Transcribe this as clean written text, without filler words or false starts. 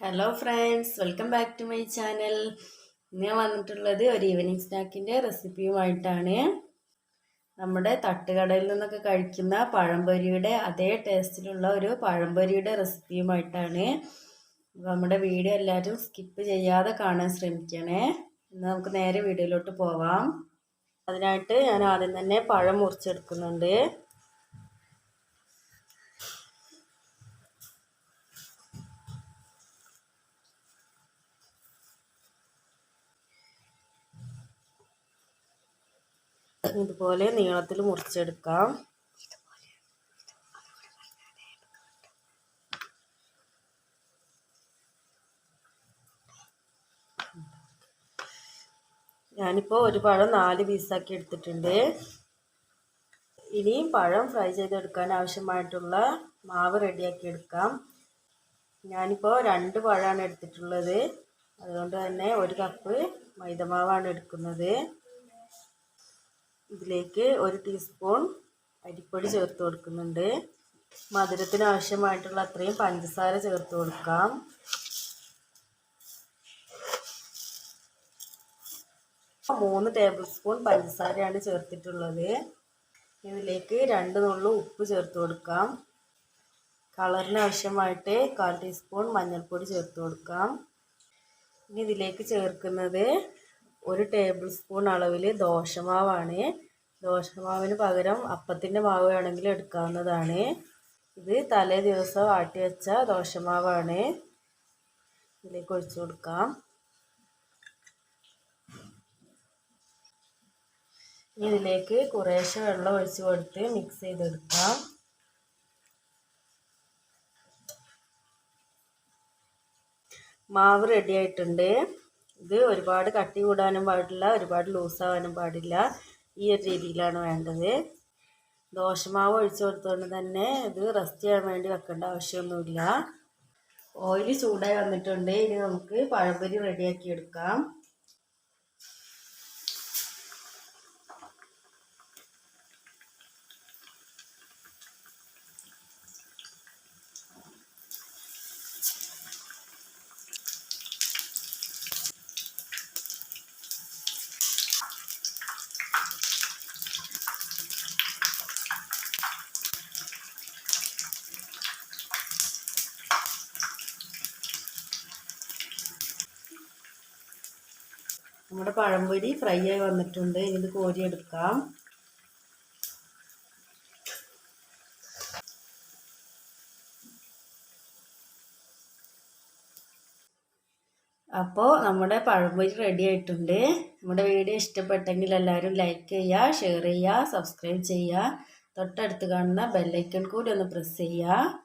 Hello friends, welcome back to my channel. ഞാൻ വന്നിട്ടുള്ളത് ഒരു ഈവനിങ് സ്നാക്കിൻ്റെ റെസിപ്പിയുമായിട്ടാണ്. നമ്മുടെ തട്ടുകടയിൽ നിന്നൊക്കെ കഴിക്കുന്ന പഴംപൊരിയുടെ അതേ ടേസ്റ്റിലുള്ള ഒരു പഴംപൊരിയുടെ റെസിപ്പിയുമായിട്ടാണ്. നമ്മുടെ വീഡിയോ എല്ലാവരും സ്കിപ്പ് ചെയ്യാതെ കാണാൻ ശ്രമിക്കണേ. എന്നാൽ നമുക്ക് നേരെ വീഡിയോയിലോട്ട് പോവാം. അതിനായിട്ട് ഞാൻ ആദ്യം തന്നെ പഴം മുറിച്ചെടുക്കുന്നുണ്ട്. ഇതുപോലെ നീളത്തിൽ മുറിച്ചെടുക്കാം. ഞാനിപ്പോൾ ഒരു പഴം 4 പീസാക്കി എടുത്തിട്ടുണ്ട്. ഇനി പഴം ഫ്രൈ ചെയ്തെടുക്കാൻ ആവശ്യമായിട്ടുള്ള മാവ് റെഡിയാക്കി എടുക്കാം. ഞാനിപ്പോൾ 2 പഴമാണ് എടുത്തിട്ടുള്ളത്. അതുകൊണ്ട് തന്നെ 1 കപ്പ് മൈദമാവാണ് എടുക്കുന്നത്. ഇതിലേക്ക് 1 ടീസ്പൂൺ അരിപ്പൊടി ചേർത്ത് കൊടുക്കുന്നുണ്ട്. മധുരത്തിന് ആവശ്യമായിട്ടുള്ള അത്രയും പഞ്ചസാര ചേർത്ത് കൊടുക്കാം. മൂന്ന് ടേബിൾ സ്പൂൺ പഞ്ചസാരയാണ് ചേർത്തിട്ടുള്ളത്. ഇതിലേക്ക് 2 നുള്ളു ഉപ്പ് ചേർത്ത് കൊടുക്കാം. കളറിന് ആവശ്യമായിട്ട് 1/4 ടീസ്പൂൺ മഞ്ഞൾപ്പൊടി ചേർത്ത് കൊടുക്കാം. ഇനി ഇതിലേക്ക് ചേർക്കുന്നത് 1 ടേബിൾ സ്പൂൺ അളവിൽ ദോശമാവാണ്. ദോശമാവിന് പകരം അപ്പത്തിൻ്റെ മാവ് വേണമെങ്കിൽ എടുക്കാവുന്നതാണ്. ഇത് തലേ ദിവസം ആട്ടി വെച്ച ദോശമാവാണ്. ഇതിലേക്ക് ഒഴിച്ചു കൊടുക്കാം. ഇനി ഇതിലേക്ക് കുറേശ്ശെ വെള്ളം ഒഴിച്ച് കൊടുത്ത് മിക്സ് ചെയ്തെടുക്കാം. മാവ് റെഡി ആയിട്ടുണ്ട്. ഇത് ഒരുപാട് കട്ടി കൂടാനും പാടില്ല, ഒരുപാട് ലൂസാവാനും പാടില്ല. ഈ ഒരു രീതിയിലാണ് വേണ്ടത്. ദോശമാവ് ഒഴിച്ചു കൊടുത്തുകൊണ്ട് തന്നെ ഇത് റെസ്റ്റ് ചെയ്യാൻ വേണ്ടി വെക്കേണ്ട ആവശ്യമൊന്നുമില്ല. ഓയിൽ ചൂടായി വന്നിട്ടുണ്ട്. ഇനി നമുക്ക് പഴംപൊരി റെഡിയാക്കി എടുക്കാം. നമ്മുടെ പഴംപൊരി ഫ്രൈ ആയി വന്നിട്ടുണ്ട്. ഇത് കോരിയെടുക്കാം. അപ്പോൾ നമ്മുടെ പഴംപൊരി റെഡി ആയിട്ടുണ്ട്. നമ്മുടെ വീഡിയോ ഇഷ്ടപ്പെട്ടെങ്കിൽ എല്ലാവരും ലൈക്ക് ചെയ്യുക, ഷെയർ ചെയ്യുക, സബ്സ്ക്രൈബ് ചെയ്യുക. തൊട്ടടുത്ത് കാണുന്ന ബെല്ലൈക്കൺ കൂടി ഒന്ന് പ്രസ് ചെയ്യുക.